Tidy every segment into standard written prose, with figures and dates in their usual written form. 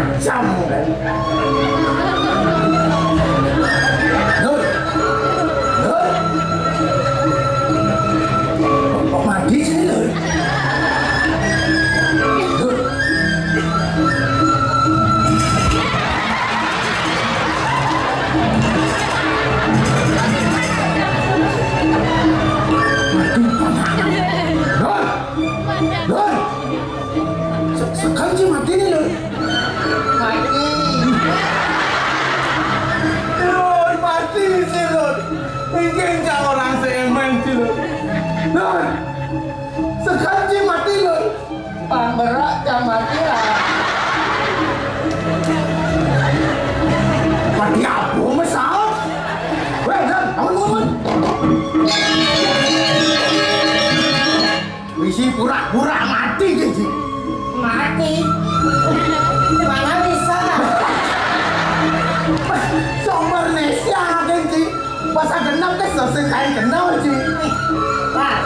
macam kan. Nur. Nur. Kok mati sini Nur? Nur. Lur, sekarang mati nih Lur. Mati. Lur, mati sih Lur. Mungkin jangan orang seemen sih Lur. Lur, sekarang mati Lur. Bang berak jangan mati lah. Mati apa mesal? Weh, Dan, bangun. Misi pura-pura mati gitu. Mati? Mana bisa? Sumber Indonesia gitu. Bahasa genap kan selesai kain kenal sih. Pak,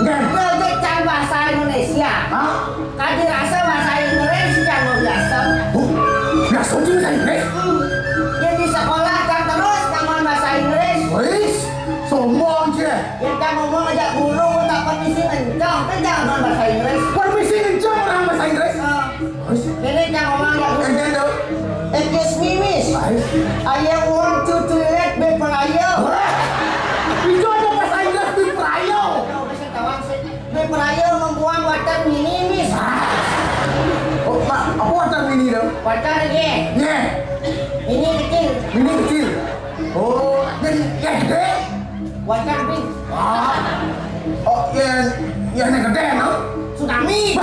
nggak bahasa Indonesia. Hah? Kan dirasa bahasa Indonesia mau biasa. Biasa juga bahasa Inggris? Dia di sekolah kan terus ngomong bahasa Inggris. Wis, sombong sih. Kita ngomong aja guru tak permisi ngencong, kan jangan ngomong bahasa Inggris. Permisi ngencong orang bahasa Inggris? Ini jangan ngomong aja guru. Excuse me, miss. I want to toilet before ayo. Itu ada bahasa Inggris before ayo. Before ayo membuang water mini, miss. Oh, Pak, apa water mini dong? Water ini. Yeah. Ini kecil. Ini kecil. Oh, dan yang gede? Water big. Oh, yang gede, no? Tsunami.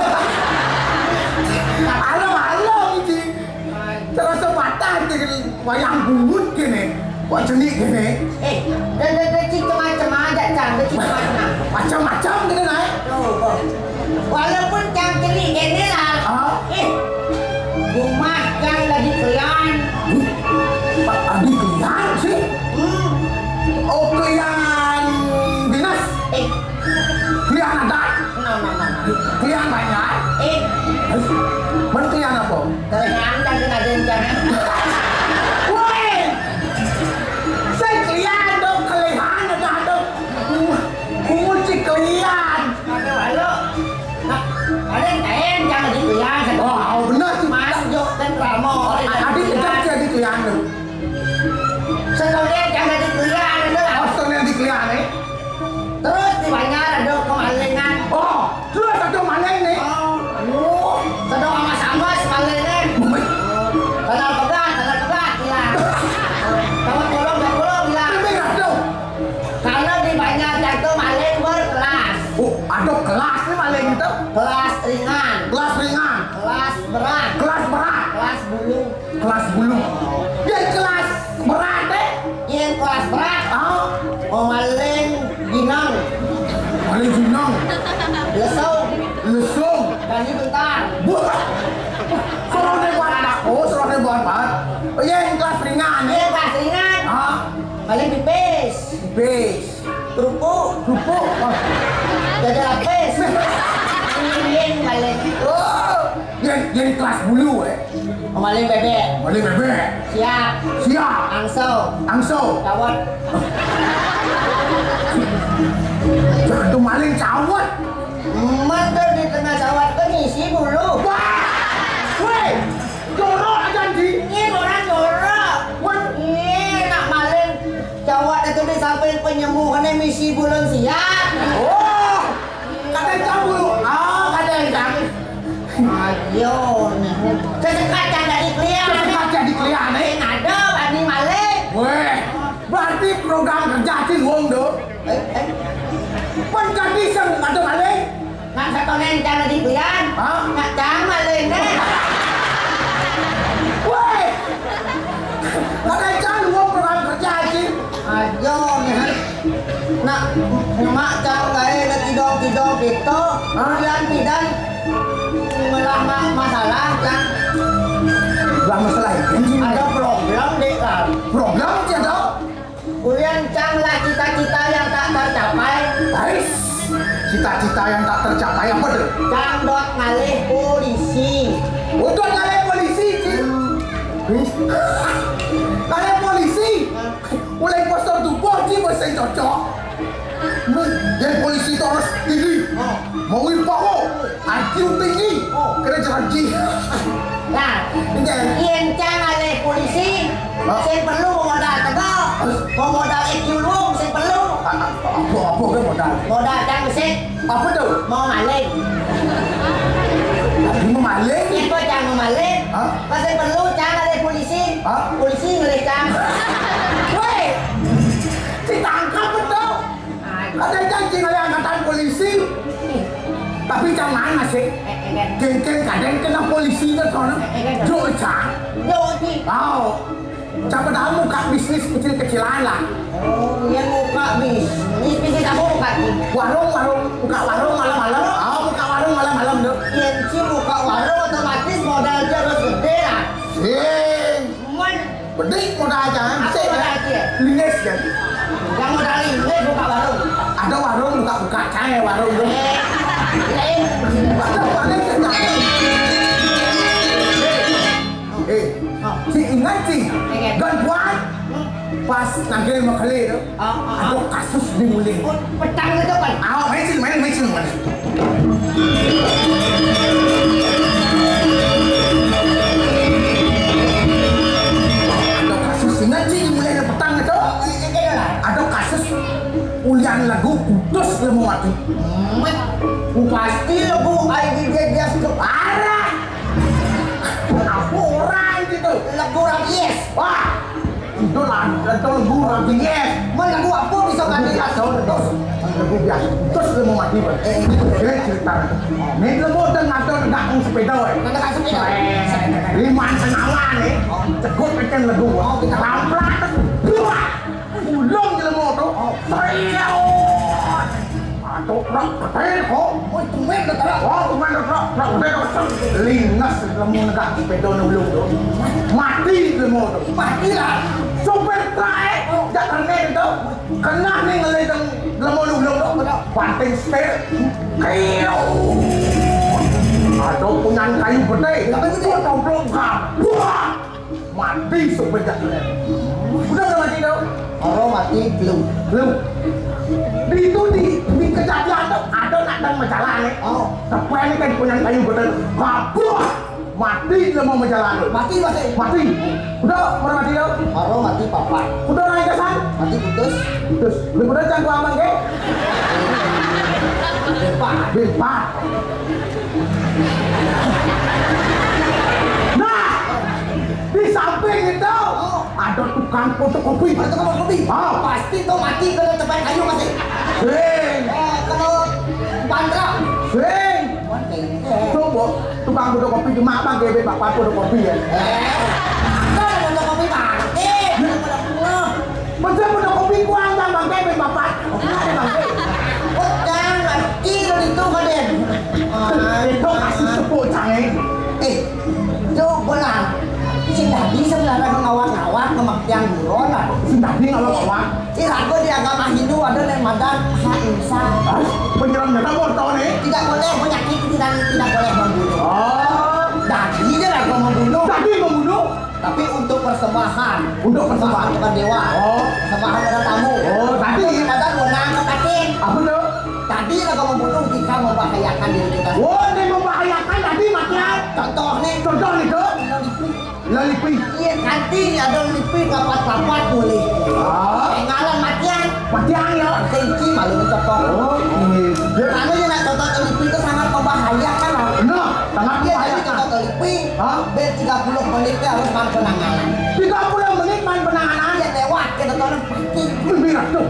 Halo, ini. Terasa patah wayang bungut gini. Wah, jenik gini. Macam-macam ada, Cang. Macam-macam gini, naik. Walaupun Cang jenik gini lah. Rumah Cang lagi kelian. Lagi kelian sih? Oh, kelian dinas? Kelian adat? Kelian banyak? Mana kelian apa? Kelian dan woi! Saya kelian dong, kelian ada kunci kelian. Halo, ada yang jangan di kelian. Oh, benar sih. Masuk dan Ramo. Adik kejap jadi kelian dong. Sekolah jangan di kelian ada. Oh, sekolah di kelian nih. Terus di banyak ada kemalingan. Oh, terus ada maling nih. Oh, sedang sama-sama malingan. Kalau pegang hilang. Kalau tolong hilang. Karena di banyak jatuh maling berkelas. Oh, ada kelas nih maling itu? Kelas ringan. Kelas ringan. Kelas berat. Kelas berat. Kelas bulu. Kelas bulu. Dia kelas berat deh. Yang kelas berat. Oh, maling ginang. Maling ginang. Lesung. Lesung. Tadi bentar. Serahnya buat apa? Oh iya, yang kelas ringan. Iya, kelas ringan. Paling pipis. Pipis. Kerupuk. Kerupuk. Jadi lapis. Ini paling. Oh, yang kelas bulu maling bebek. Maling bebek. Siap. Siap. Angso. Angso. Cawat. Jangan maling cawat. Mantan di tengah cawat kan isi bulu. Wah, weh. Jorok aja di. Ini orang jorok. Ini nak maling cawat itu di samping penyembuhannya misi bulan siap. Oh, kadang cabul. Kadang cabul. Ayo nih. Sedekat jadi kelian. Sedekat jadi kelian nih. Ada bani maling. Weh, berarti program kerja sih wong dong. Pun kan bisa ada maling. Nak sekolah jangan jadi kelian. Nak jangan maling nih. Woi, ada jangan mau program kerja sih. Ayo nih, nak mak jangan gaya tidur gitu. Tidak melama masalah kan? Gak masalah ini. Ada problem deh kan? Problem sih ada. Kuliah canglah cita-cita yang tak tercapai. Baik. Cita-cita yang tak tercapai apa tuh? Cang dot ngalih polisi. Udah ngalih polisi sih. Kalian polisi. Mulai postur tubuh sih masih cocok. Yang polisi itu harus tinggi. Mau impaho, IQ tinggi. Kena janji. Nah, yang jangan oleh polisi, saya perlu modal tegak, mau modal IQ lu, saya perlu. Apa ke modal? Modal jangan mesin. Apa tuh? Mau maling. Lagi mau maling? Itu jangan maling. Masih perlu jangan oleh polisi. Polisi ngelecam. Woi, ditangkap betul. Ada janji oleh angkatan polisi. Tapi jangan masih. Geng-geng kadang kena polisi ke sana. Jocang. Joci. Wow. Siapa tahu muka bisnis kecil-kecilan lah. Oh, yang buka bisnis kamu buka warung buka warung malam-malam. Buka warung malam-malam tuh. Yang si buka warung otomatis modal harus gede lah. Gede modal aja. Apa modal aja? Linges kan. Yang modal ini buka warung. Ada warung buka cahaya warung tuh. Si ingat sih, gantuan pas nanti mau kali itu, ada kasus di Muling. Petang itu kan? Main sih. Ada kasus ingat sih di Muling petang itu. Ada kasus ulian lagu putus lemu mati. Pasti lagu dia sekeparah. Aku orang gitu. Lagu rabies. Wah, itu lagu rabies. Lagu apa bisa ganti lagu terus? Lagu biasa. Terus lemu mati bang. Cerita. Ini lemu dengan ngakung sepeda. Ngakung sepeda. Liman senawan nih. Cegot pecan lagu. Kita ramplat. Dua. Ulung lemu tuh. Serius. Tok kok, tumen dah. Tumen dah. Lingas lemu negak sepeda nulung tu. Mati lemu tu. Mati lah. Sopir truk jak kernet tu. Kena ni ngeleng lemu nulung tu. Banting setir. Kau. Ada punyan kayu gede. Tapi tu tomplok kah. Wah. Mati sopir jak kernet. Sudah dah mati tu. Orang mati belum. Itu di kejadian tuh ada nak majalah nih. Sampai ini kan punya kayu betul. Kabur. Mati dia mau majalah. Mati. Udah mana mati lo? Orang mati papa. Udah naik kesan? Mati putus. Lu udah canggung aman ke? Bepat. Nah, di samping itu ada tukang fotokopi. Pasti tuh mati kalau tempat kayu masih. Kalau bandra. Coba tukang fotokopi cuma apa gede bapak fotokopi ya? Kalau fotokopi mati. Macam fotokopi kuang kan bangke bapak. Jangan mati kalau itu kalian. Itu kasih sepuluh canggih. Coba lah. Si tadi sebenarnya ngawat-ngawat kematian buron lah. Si tadi ngawat-ngawat. Si ragu di agama Hindu ada yang madan ahimsa. Penyelam dana motor nih. Tidak boleh menyakiti dan tidak boleh membunuh. Tadi dia ragu membunuh. Tadi membunuh. Tapi untuk persembahan. Untuk persembahan kepada dewa. Persembahan kepada tamu. Tadi ada gunang kekatin. Apa tuh? Tadi ragu membunuh jika membahayakan diri kita. Dia membahayakan tadi matian. Contoh nih tuh. Lalipi. Iya, nanti ada lipi kapat-kapat boleh. Ngalan matian ya. Senci malu mencotok. Karena dia nak contoh lipi itu sangat membahayakan. Benar, sangat membahayakan. Dia contoh lipi, ben 30 menit dia harus main penanganan. 30 menit main penanganan ya lewat kita tonton pasti. Lebih tuh.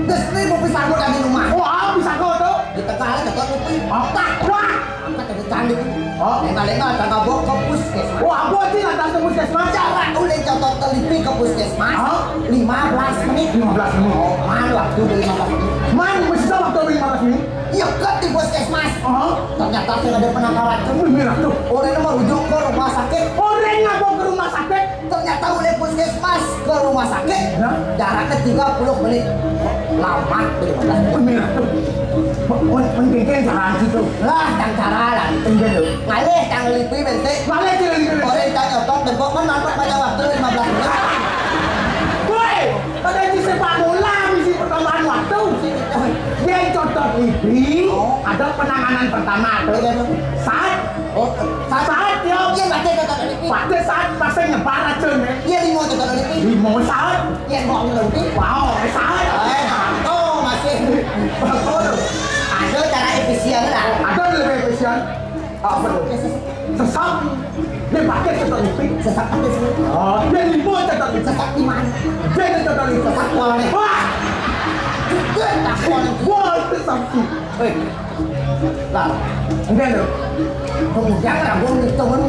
Terus ini mau pisah gue dari rumah. Bisa kau tuh. Di tengah contoh lipi. Tak, wah. Angkat dari candik. Lenga-lenga tangga bawa ke puskesmas. Apa sih datang ke puskesmas? Cara udah contoh telipi ke puskesmas 15 menit. 15 menit. Man waktu 15 menit. Man bisa waktu 15 menit? Iya kan di puskesmas. Ternyata saya ada penangkaran. Merah tuh. Orang yang merujuk ke rumah sakit. Orang yang mau ke rumah sakit. Ternyata oleh puskesmas ke rumah sakit. Jaraknya 30 menit. Lama 15 menit. Merah tuh. Mengkengkeng cara situ. Lah, tang cara lah. Enggak tuh. Ngalih tang lipi bentik. Ngalih tang lipi bentik. Orang yang nyotot tembok mana baca waktu 15 menit. Woi, pada di sepak bola misi pertambahan waktu. Yang contoh TV ada penanganan pertama tuh. Saat saat yo Iya baca contoh ini. pada saat pasang nyebar racun ya. Iya limo contoh ini. Limo saat. Iya mau ngerti. Wow, saat. Oh masih. Ada cara efisien lah. Ada lebih efisien. Apa tuh? Sesat. Dia pakai contoh TV. Sesat apa sih? Oh, dia limo contoh TV. Sesat di mana? Dia contoh TV. Sesat kuala nih. Wah, Juga tak kuala. wah itu sakit. Hei. Lah, Enggak tuh. kemudian rambut itu kan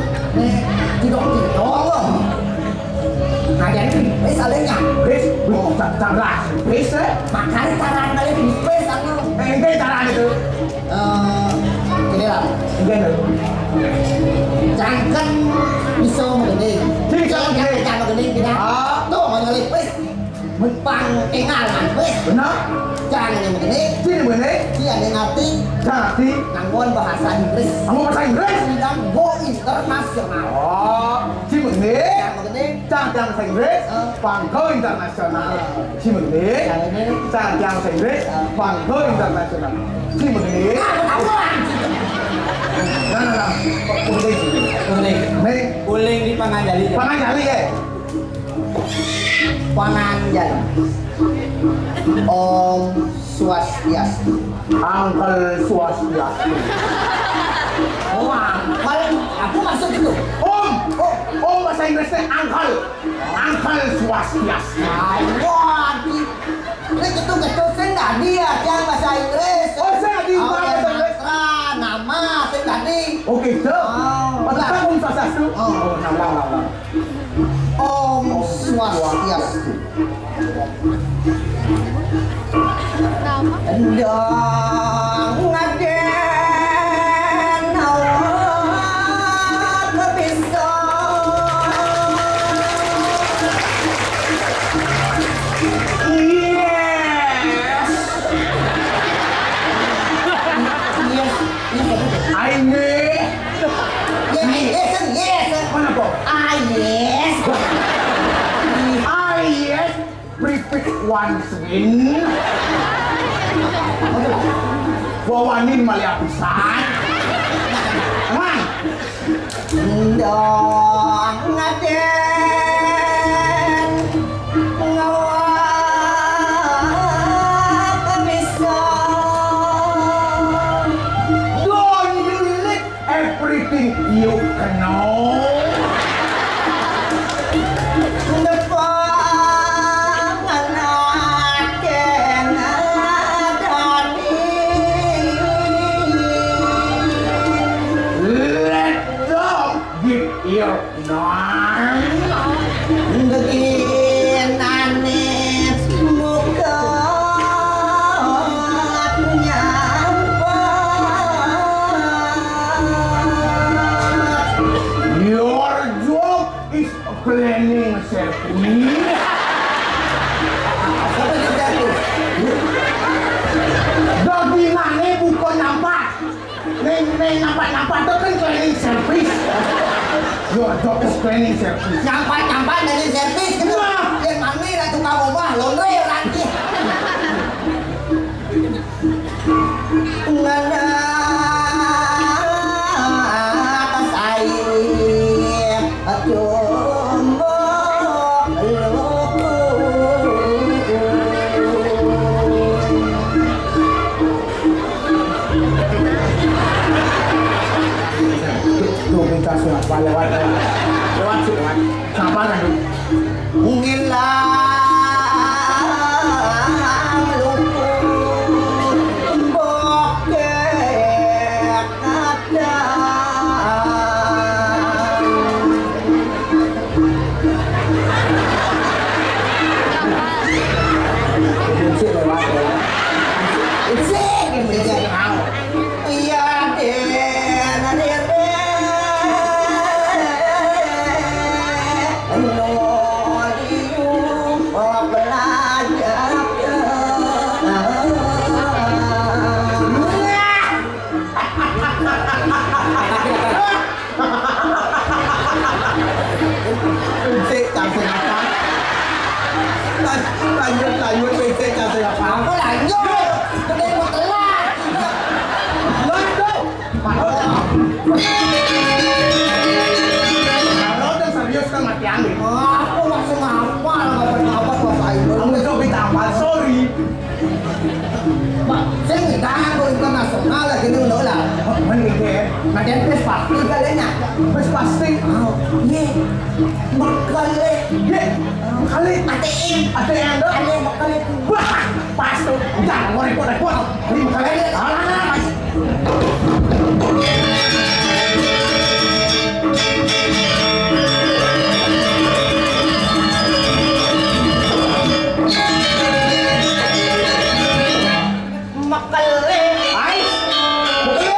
tidak loh. Nah jadi misalnya Bis, cara, bis makanya cara kalian di space anu. enggak cara itu. Ini lah. Enggak tuh. Jangan bisa begini. Bisa begini. Jangan begini tidak. Tuh mau ngelip space. Mempang engalan space. Benar? Jangan yang begini. Sini bener. Dia yang ngerti Jadi, nanggon bahasa Inggris. kamu bahasa Inggris? Dan go internasional. Oh, si bener. Jangan begini. Jangan bahasa Inggris, pangko internasional. Si bener. Jangan bahasa Inggris, pangko internasional. Si bener. Nah. Uling. Nih, Uling di Panganjali. Panganjali ya. Panganjali. Om Swastiastu. Uncle Swastiastu. Wah, kalau aku masuk itu. Om bahasa Inggrisnya Uncle. Uncle Swastiastu. Wah, ini ketuk saya dia yang bahasa Inggris. Oh, saya di bahasa Inggris. Nama saya tadi. Oh gitu. Padahal Om Swastiastu. Oh, nama. Om Swastiastu. Endang ngaden awak kebisa. Once win. Wawanin malia pisan. Emang? Endang ngaden awak kebisa. Don't you let everything you know. Your name. Begin aneh muka nyampak. Your job is cleaning service. Dogingannya bukan nampak. Neng nampak itu kan cleaning service. Your job is cleaning service. Nyampak dari servis gitu. Yang mami lah tukang rumah laundry lagi. Ngana atas air jombo Tuh minta surat lewat siapa kan ngilang luput bokek ada. Iya deh, campur apa? Lanjut PT campur apa? Aku lanjut. Gede mau telat. Lanjut. Kalau udah serius kan mati ambil. Aku masih ngapal ngapa bahasa Indo. Kamu itu ditambah sorry. Saya nggak tahu internasional lagi nih udah lah. Mending deh. Macam pes pasti kalinya. Wes pasti. Oh, ye, makale, Ye. Kali ATM dong. Ada makale tuh. wah pas tuh. Jangan mau repot-repot. Ini kali. Ah. Makale, Ais. Boleh.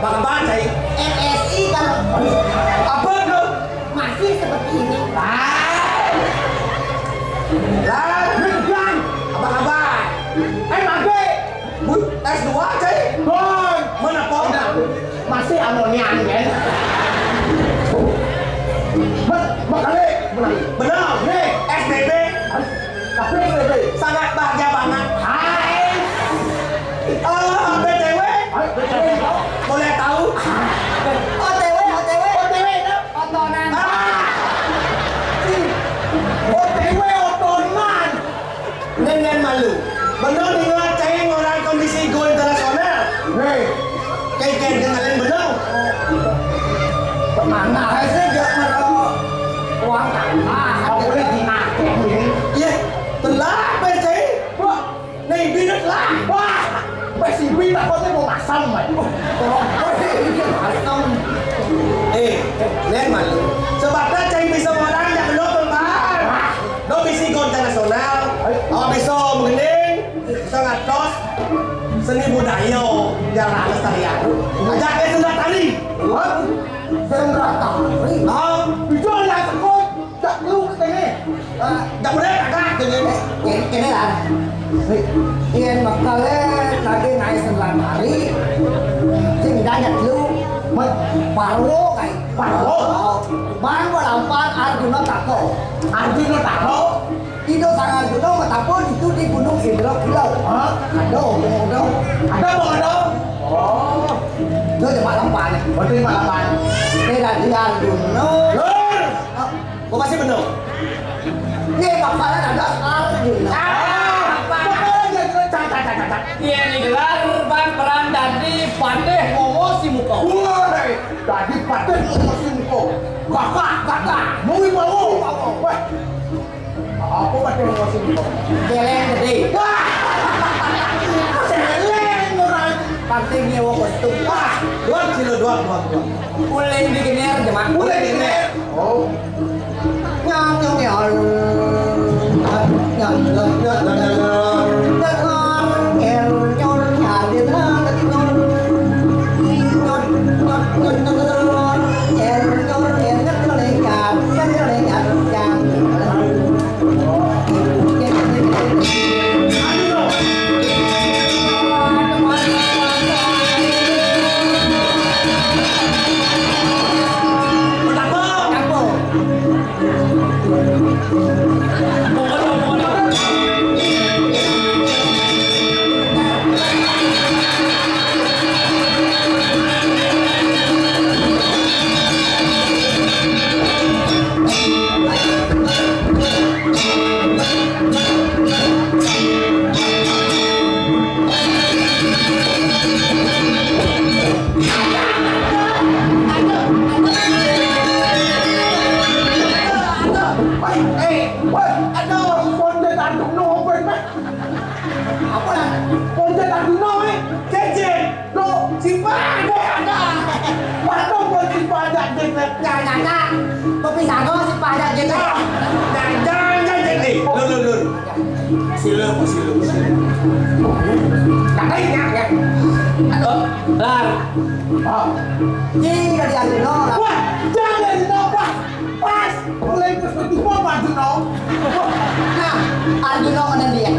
makale. MSI kalau masih seperti ini. Apa kabar? Mage. S2 cuy. Boy. Mana pom? Masih amonian kan? Makanya benar. Nih, SBB. Tapi SBB sangat bahagia banget. Hai. BTW. Boleh tahu? OTW Otonan. OTW otonan. Dengan malu. Benar dengan cahing orang kondisi go internasional. Hei. Kayak kenalin benar. Mana sih gak mau uang tambah? Kau boleh dinaik ini. Iya. Telah percaya. Wah. Nih binat lah. Wah. Besi binat kau mau masam mai. Lihat malu. Sebabnya cahing bisa orang yang belum terbang. Do bisi go internasional. Oh bisa mengening. Bisa ngatos. Seni budaya yang lestarian. Ajak ke Sunda Tari. Sendra tari. Bisa lah sekut. Tak perlu ke sini. Tak boleh kakak ke sini. Ini lah. Ian makale lagi naik sendra tari. Sing banyak lu. Paro kayak Paro? Bang lampang Arjuna Tako. Arjuna Tako? Itu sang Arjuna Tako itu di Gunung Indra-Kilau. Ada. Oh. Itu cuma lampang. Berarti malapan. Ini lagi Arjuna. Kok masih benar? Ini bakalan ada Arjuna. Iya nih gelar bang peran dari Pandeh Momo Simuko. Woi, tadi patah masih muko. Kakak, mau Wah, aku patah masih muko. Keleng gede. Wah, seleng orang. Panting nyewa kostum. Wah, dua. Mulai dikener jemaah. Mulai ini. Oh, Momo. Oi, kecil. Lo si pada. Waktu buat si pada jadi. Jangan. Kopi sago si pada jadi. Jangan jadi. Lur. Sila. Tak ingat ya. Aduh, Lar. Ji dari Arjuno. Wah, jangan dino pas. Mulai perspektif apa Arjuno? Nah, Arjuno mana dia?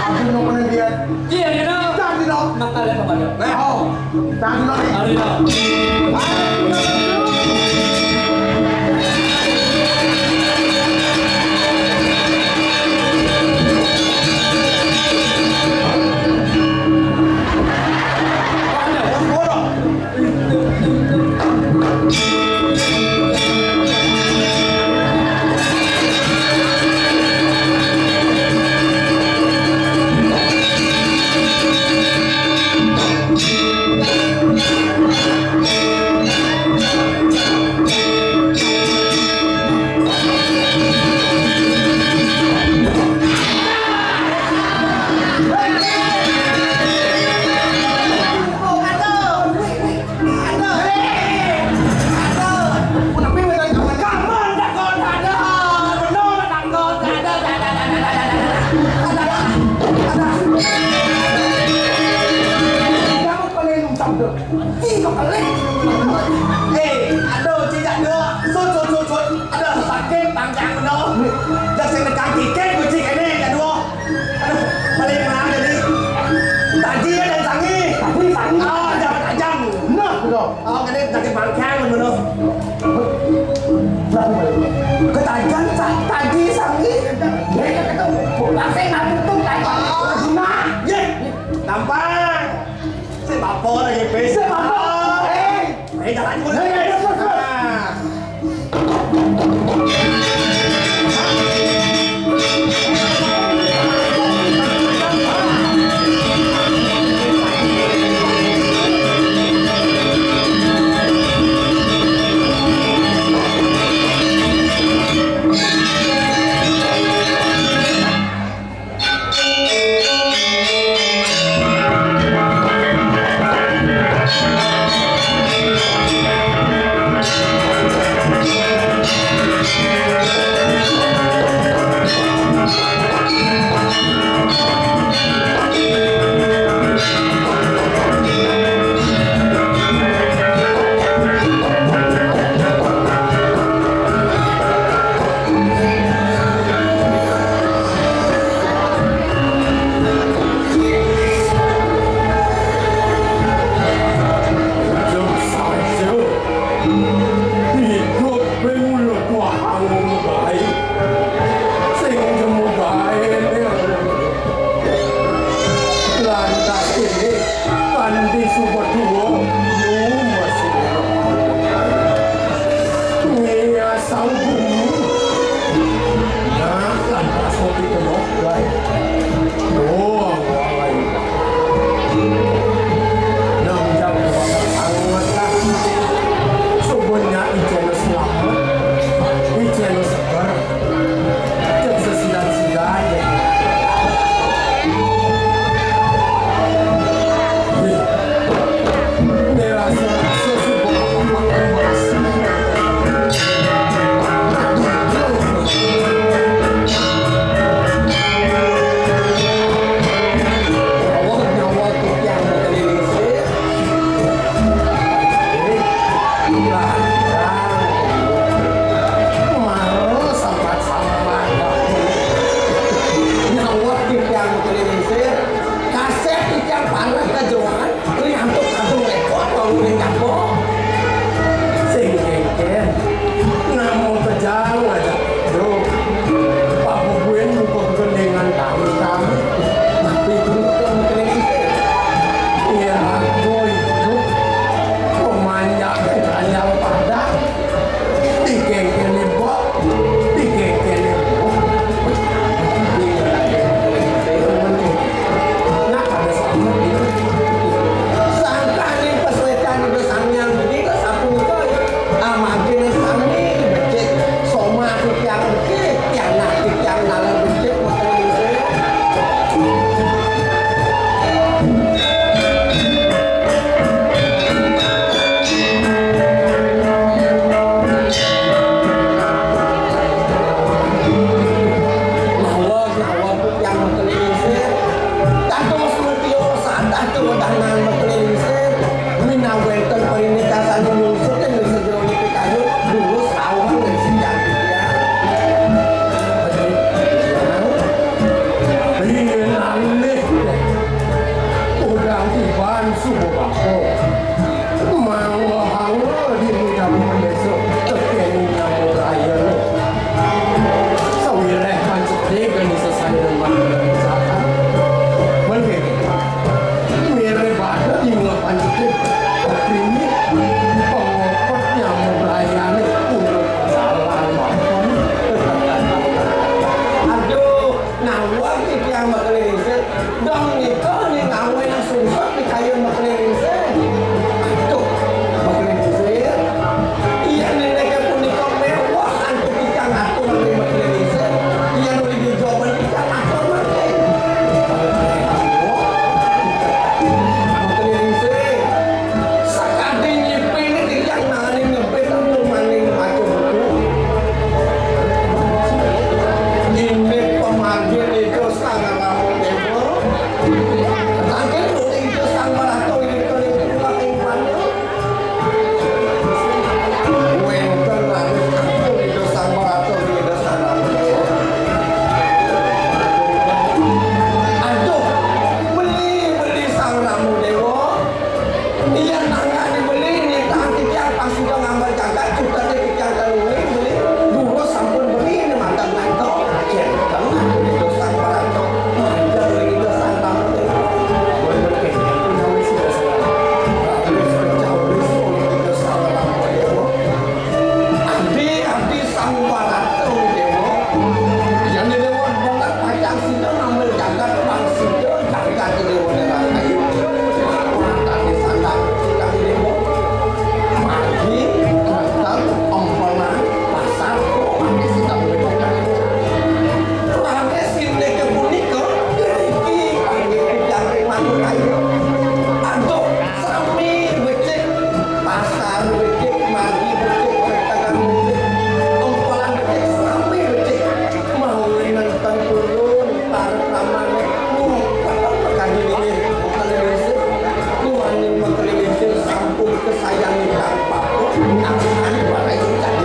Arjuno mana dia? Ji, Arjuno. Arjuno. Makalnya kepada. Arjuno nih. Arjuno. subuh bako mau hawa di mudah besok tekeni nyamu raya sawireh pancet dengan selesai dengan usaha mungkin mere pada di mulah pancet ini pengopot nyamu raya untuk jalan aduh nawar itu yang makhluk dong itu nih ngawe yang susah di kayu makhluk aduh makhluk iya nih mereka pun di mewah antuk ikan aku makhluk iya nulis di jawaban ikan aku makhluk sakati nyipin ini yang nani nyipin untuk maning macam ini pemanggil itu sangat lama tempo tangkil putih itu sang marato ini kelihatan yang mana wenter lalu aku itu sang marato ini dasar aduh beli sang ramu dewo iya nangani beli ini tangkil yang pas sudah ngambil jagat juga dikit yang terlalu beli dulu sampun beli ini mantan mantok itu sang marato mantan lagi itu sang ramu dewo boleh berkenya punya wisi dasar habis berjauh itu sang ramu dewo abdi sang marato dewo yang di dewo banget pajang situ ngambil jagat bang situ jagat di dewo daerah kayu mantan di sana yang di dewo magi datang ompolan pasar magi situ berjalan Pake sinde ke punika iki pake jare manuk ayo aduh sami becek pasar becek magi becek perdagangan becek ompolan becek sami becek mau nonton turun taruh ramane pekan ini televisi tuanin televisi sampun kesayangi tanpa akan pada ikan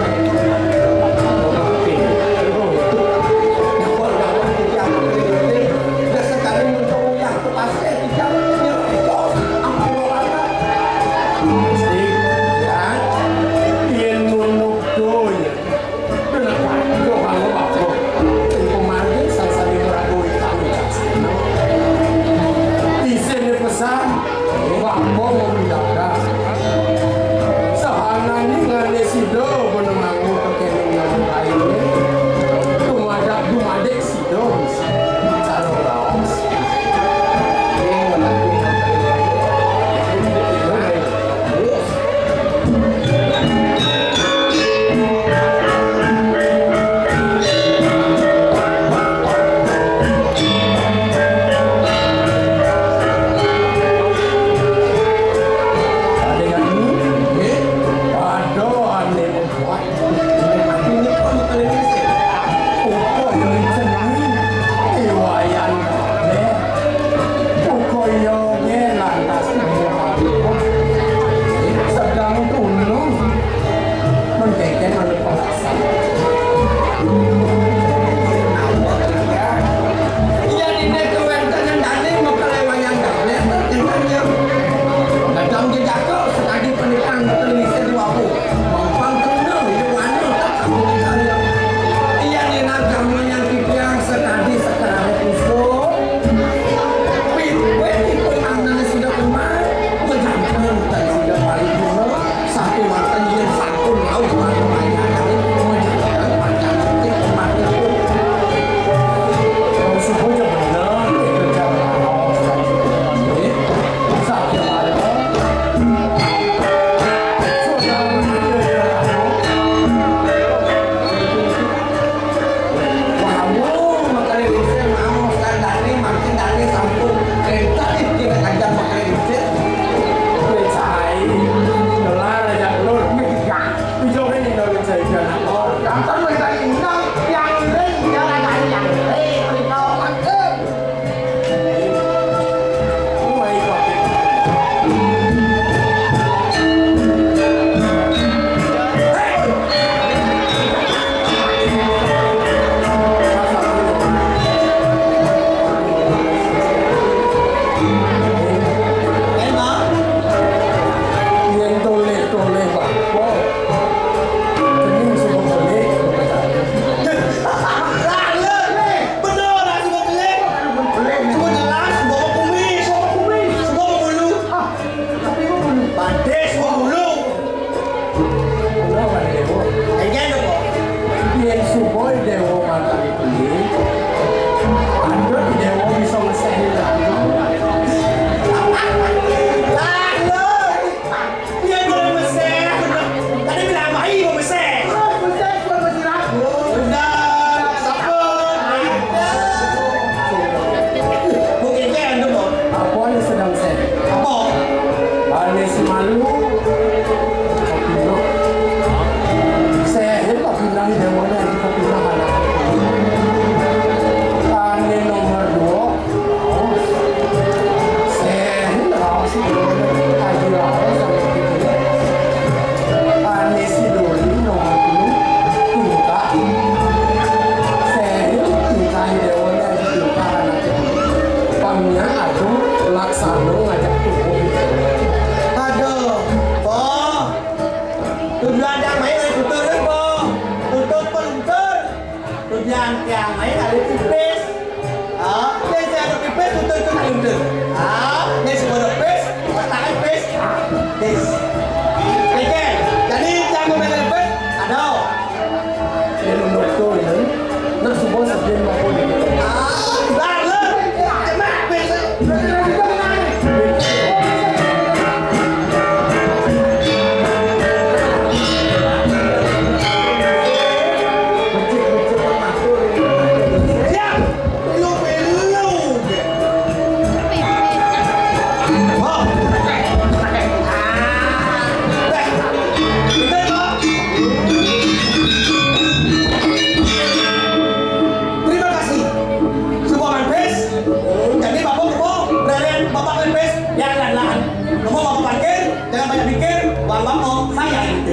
calon bapak saya gitu.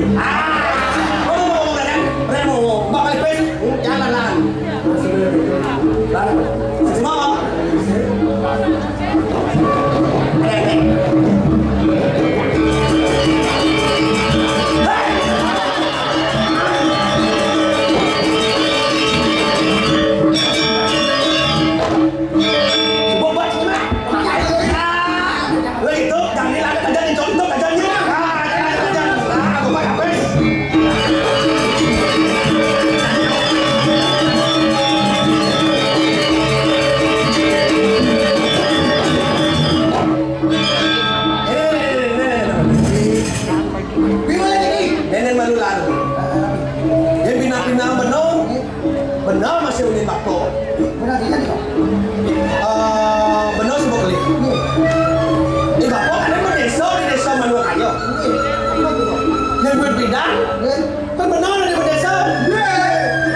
Ngomong kan? Remo bakal pes jalan. Semua. Benar masih unin bakto. Benar tidak kok? Benar sebuah kali. Di bakto ada di desa Manuak Ayo. Yang berbidang, kan benar ada di desa.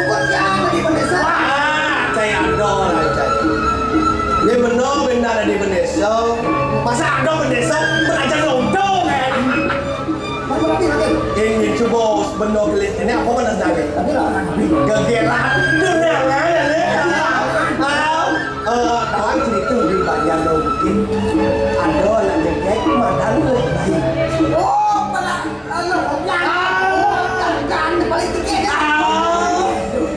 Bukan siapa di desa? Saya ada lah cai. Ini benar ada di desa. Masa ada di desa belajar lontong kan? Berarti nanti. Ini coba benar kali. Ini apa benar nanti? Tapi lah. Gegeran dunia ya le. Kawan cerita di bagian mungkin ada orang jegek madang lagi. Oh, malah kan paling tinggi.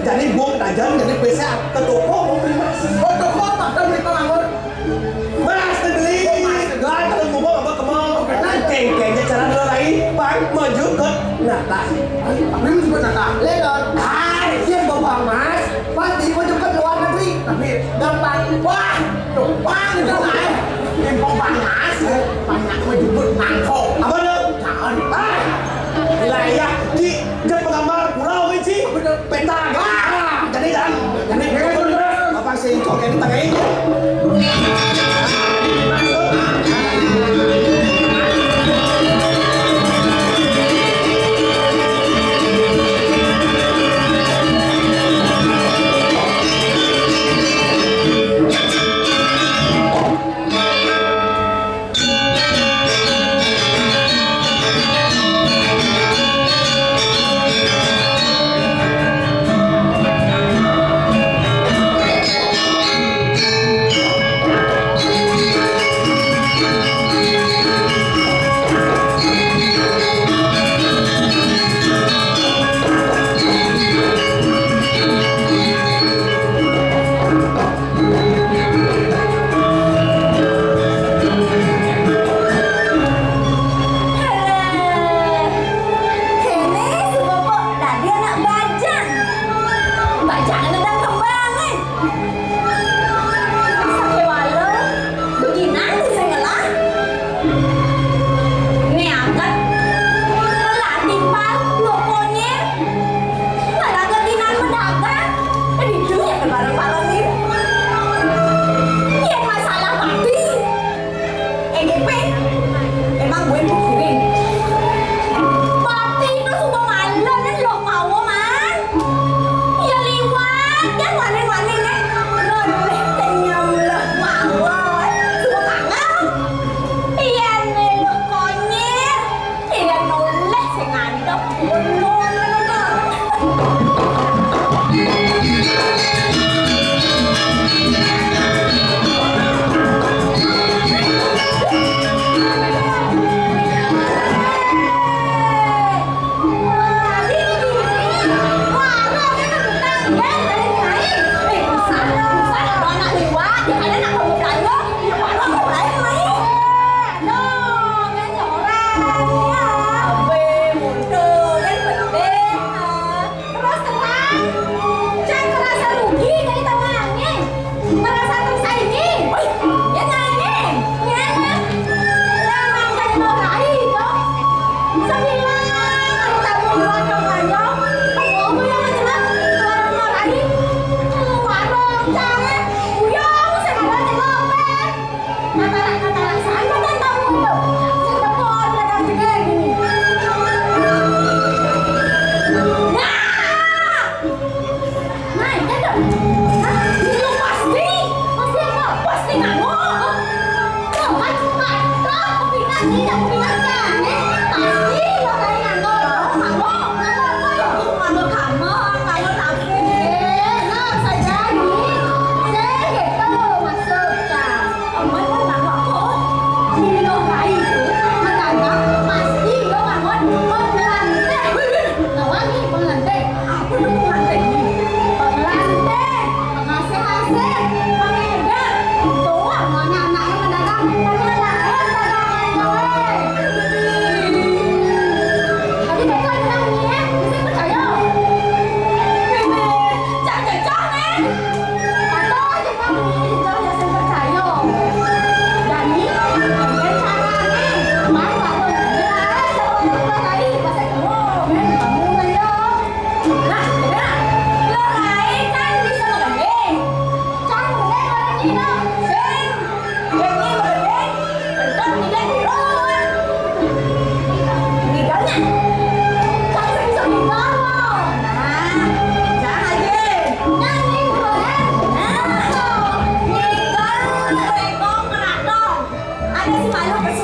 Jadi buang tajam jadi bisa ke toko mungkin mas. Oh, toko makan di Palangor. Mas beli. Gak kalau mau bawa kemau. Kayaknya cara lain. Pak maju ke nata. Tapi mesti berkata. Ledon. Siap bapak mas. Pasti mau ke luar negeri. Tapi gampang. Wah, gampang jangan. Yang bapak mas. Banyak menjemput nangko. Apa dong? Jangan. Wilayah di penggambar pulau ini peta. Jadi kan. Jadi apa sih kok ini tangan ini? Ini dah kupingan kan, pasti Adik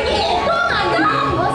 itu ngajak.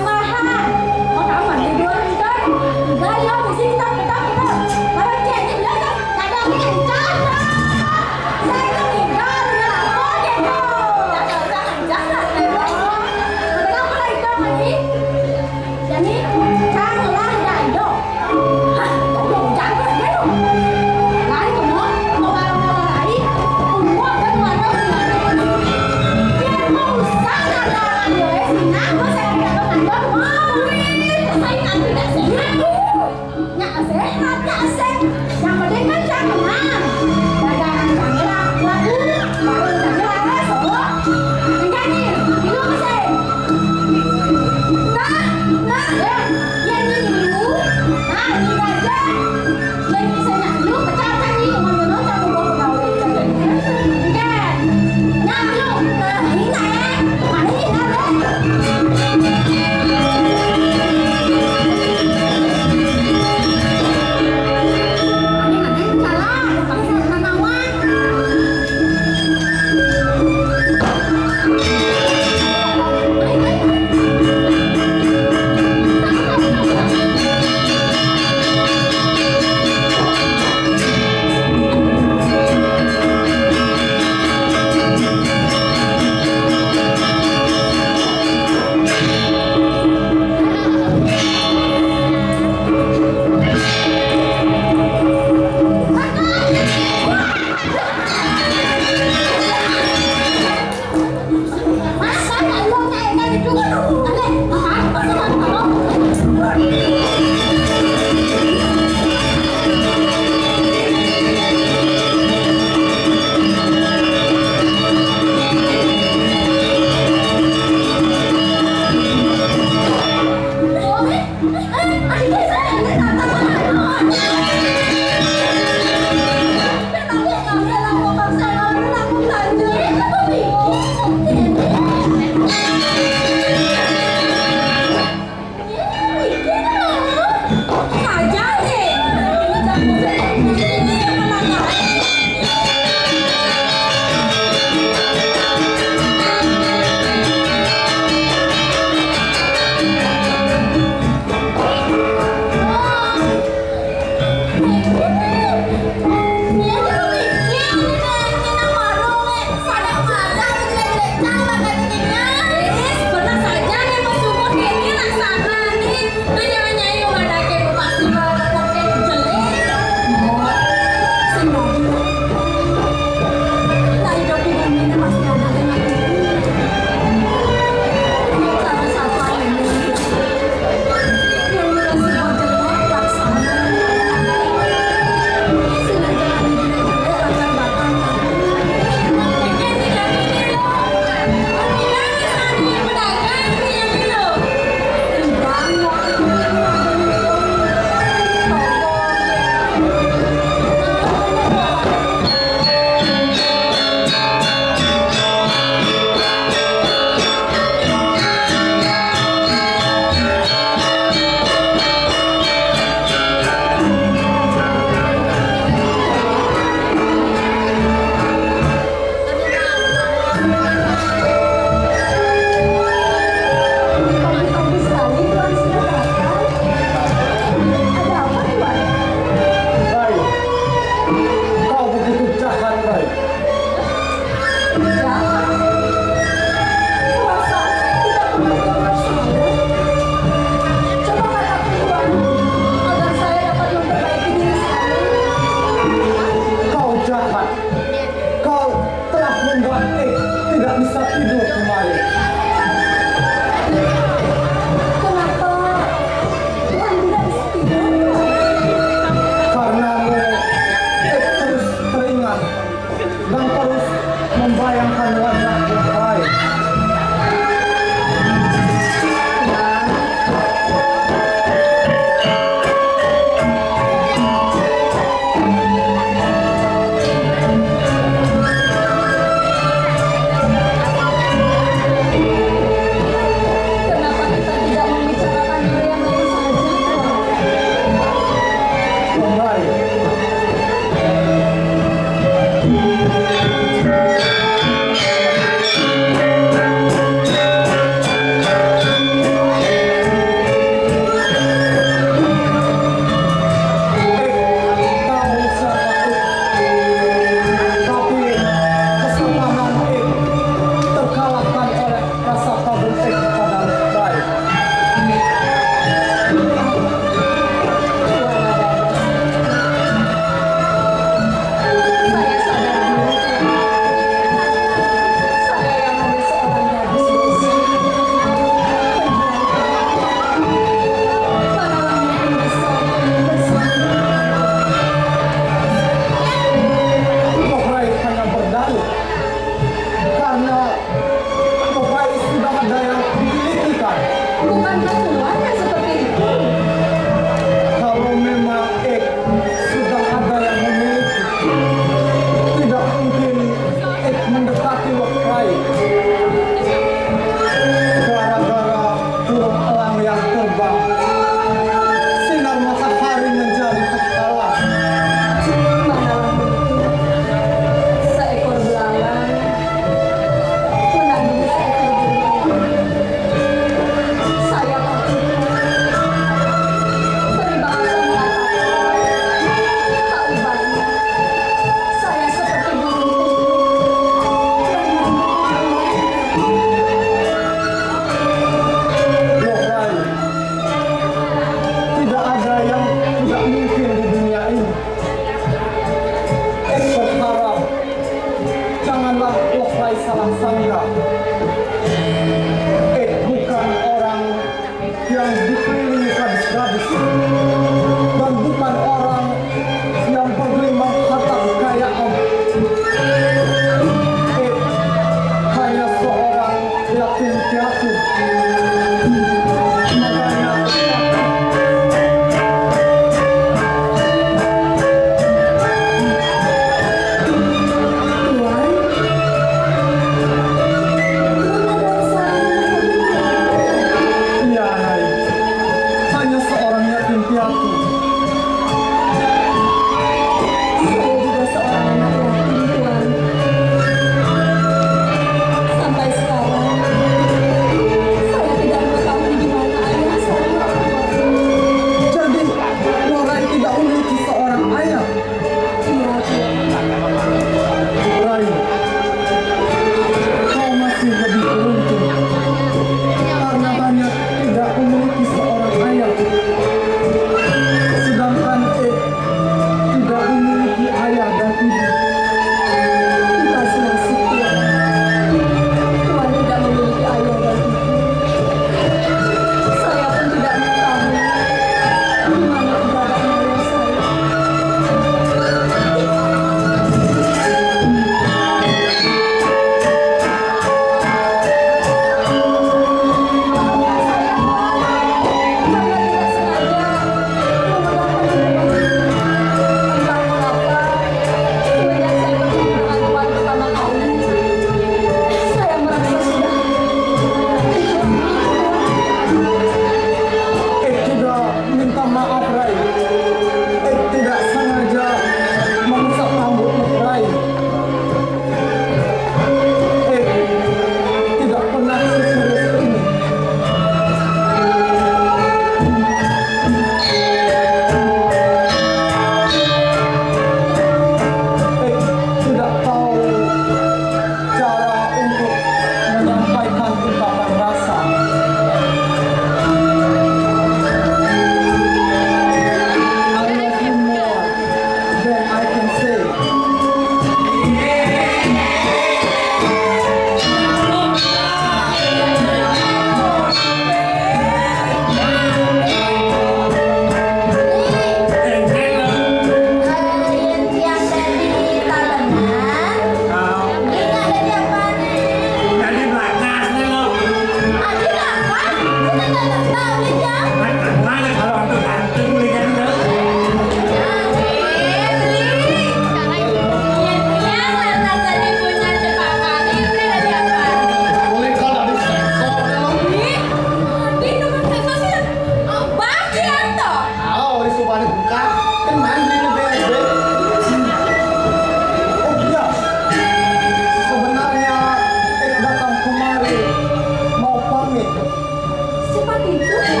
gitu kan?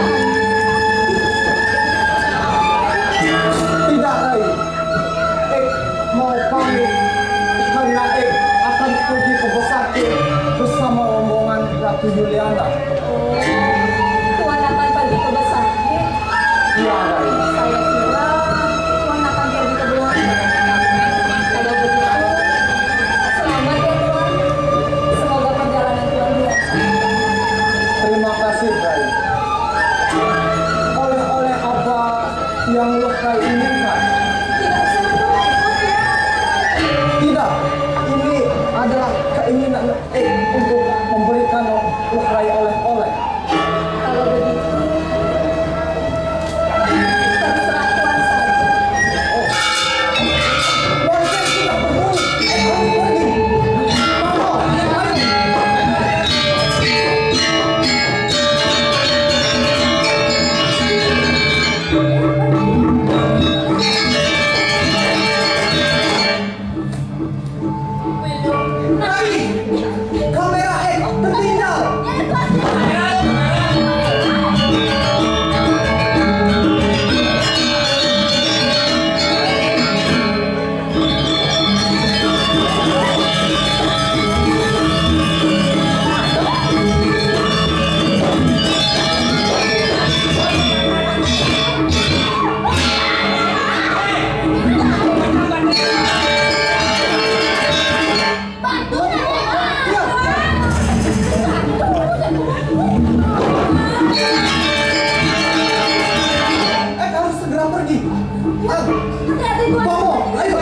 Tidak, Rai. Mau pamit karena akan pergi ke Besakih bersama rombongan Ratu Juliana. Tuan akan pergi ke Besakih. Iya, Rai. Saya kira Tuan akan pergi ke Belanda. Kalau begitu, selamat ya Tuan. Semoga perjalanan Tuan lancar. Terima kasih, Rai. Oleh-oleh apa yang Rai inginkan? Tidak usah Tuan ikut ya. Tidak, ini adalah keinginan untuk memberikan Rai oleh-oleh. Kalau begitu, terserah Tuan saja. Warga sudah berburu. Harus pergi. Mama, ayo. Rai, kamera tertinggal. Harus segera pergi. Hati-hati Tuan. Bobo, ayo.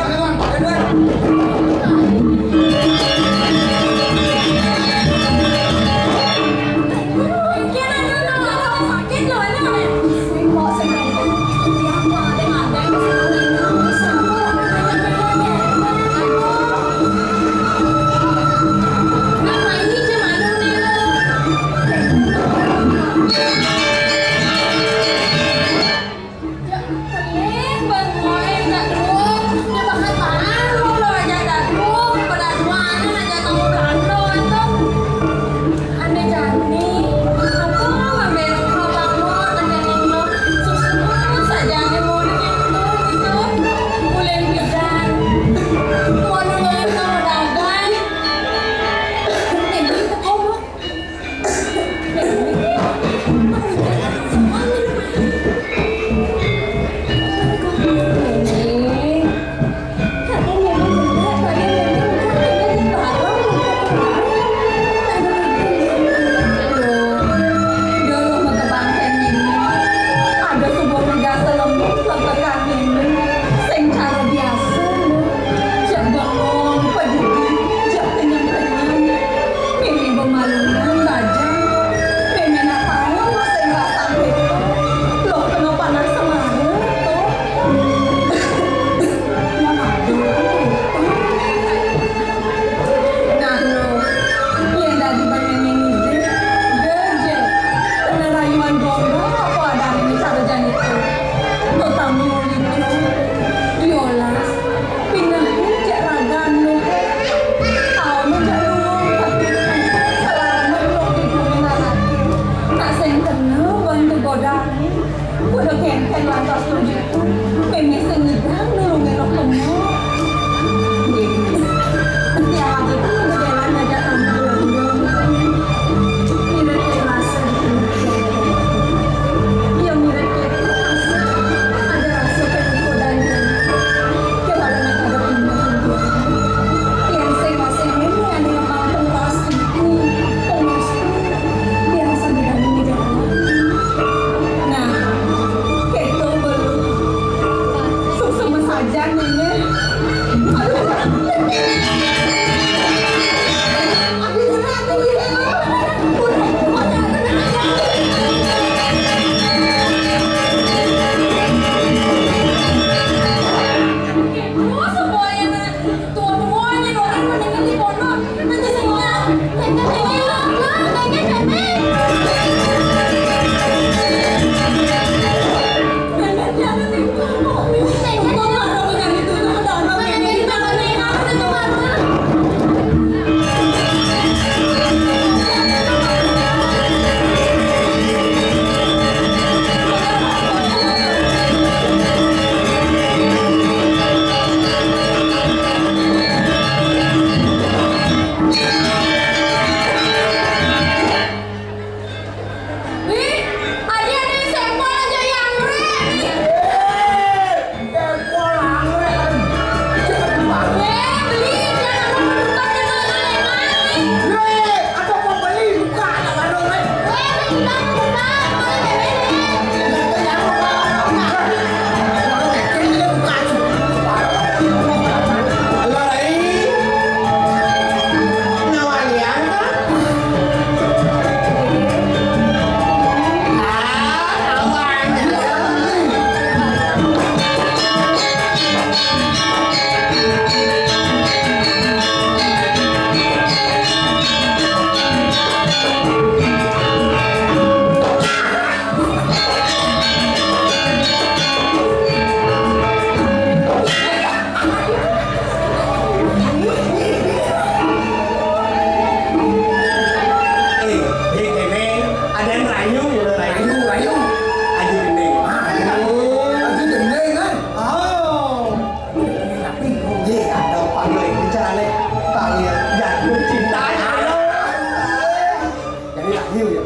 Ini akhir ya.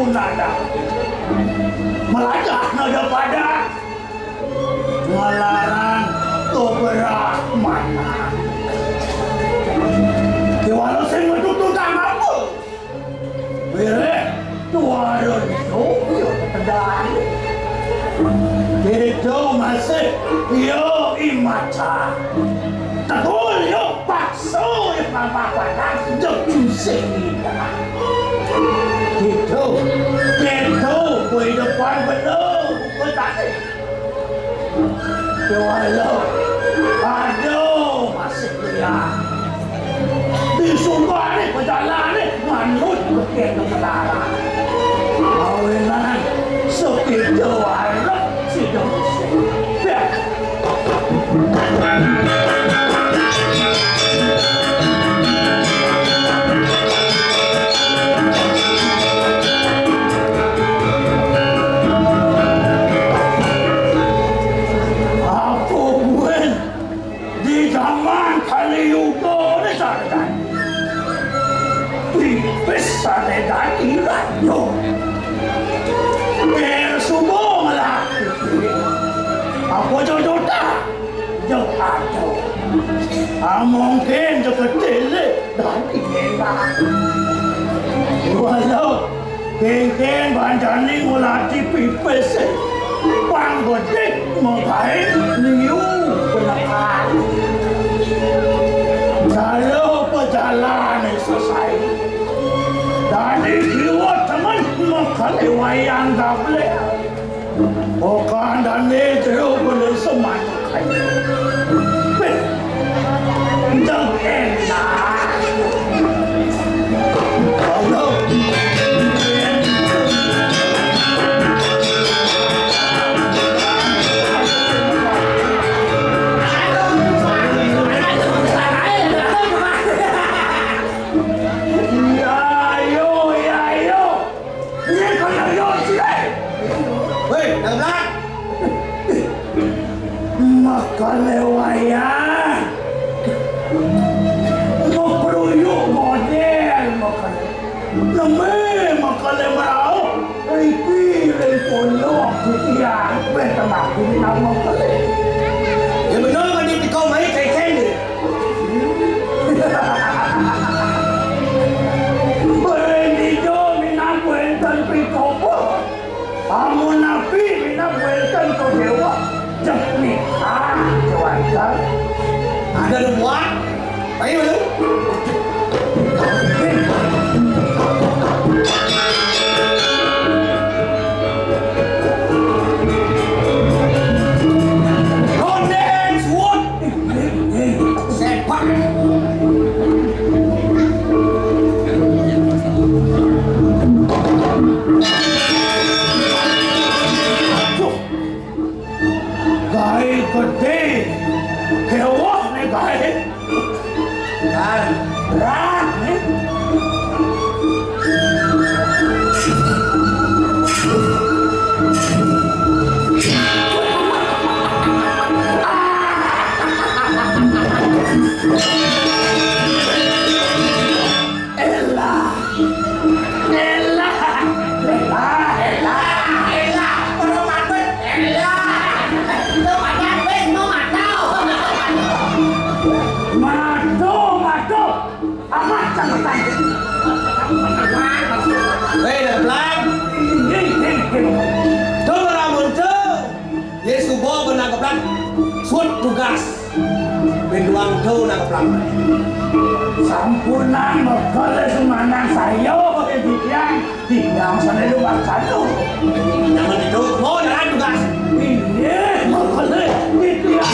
nada melacak nada pada melarang keberat mana walau saya menutup apa bila tuarun itu pedang itu masih yo imata takul yo pakso yo papa jauh sehingga itu kue depan belum kue tadi walau aduh masih lihat di sumber ni berjalan ni manut berkait dengan awenan sekitar walau sudah siap. Sana iran yo, semua malah. Aku jodoh tak, jauh ada. Mungkin jauh kecil dan ikan. Walau ikan banjir ni mulai pipes, bang gede mengai liu penakan. Kalau perjalanan selesai. Dari jiwa teman makan wayang gable, bukan dan itu boleh semakan. Jangan enak. Kalau kalau wayang mau peruyuk model makan kalau merau iki polok tiang betamah kita mau kali ya benar kan dia kau mai kai ni bendi jo minang kuentan pikopo amun napi minang kuentan ko dewa jepni ada buat, ayo lu. Condens what? Sepak. Gay gede. Kewah ni gay. Dan berat ni. Hei, dah pelan. Tuh rambut tuh. Yesus bawa benar kepelan. Suat tugas. Benduang tuh nak kepelan. Sampunan mekale semanang sayo diam sana lu makan lu. Jangan itu mau jalan tugas. Iya, mekale diam.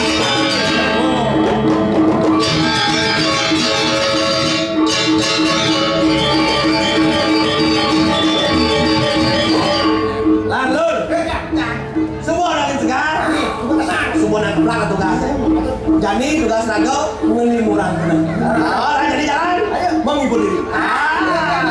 Jadi tugas raga menghibur orang. Jadi jalan menghibur diri. Jalan.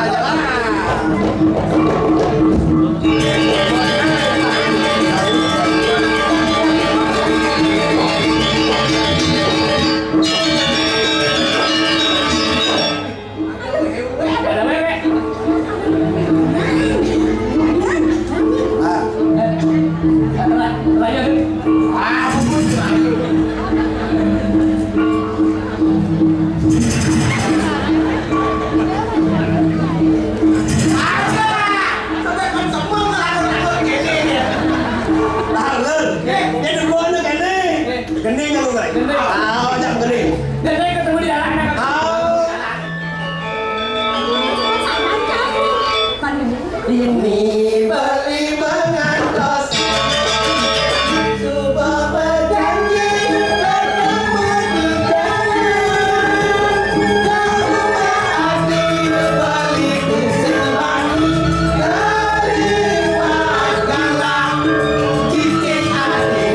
ini beli mengantos sebuah berjanji bertemu di jalan jauh hati baliku selalu terlibatkanlah cincin hati.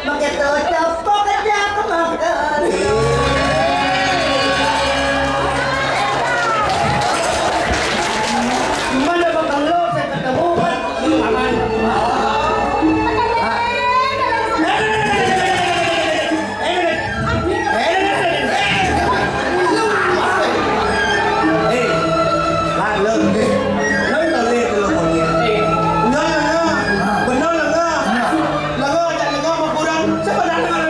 Maketo capok aja kemakan. Mana bakal lo saya ketemu kan? Aman. Sebenarnya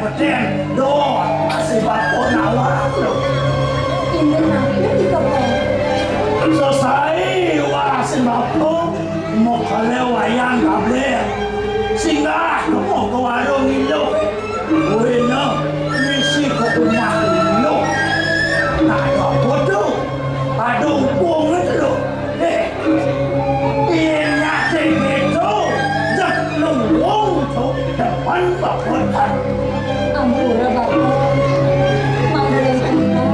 beten do masih bapo nawar lo. Ini nampir di kebun. Selesai warasin bapo mau kale wayang kable singgah mau ke warung ilo wena misi ke rumah ilo nah ada bodoh ada uang itu lo ini gitu jak uang tuh depan bapak Ampura bapak. Manggulin kita.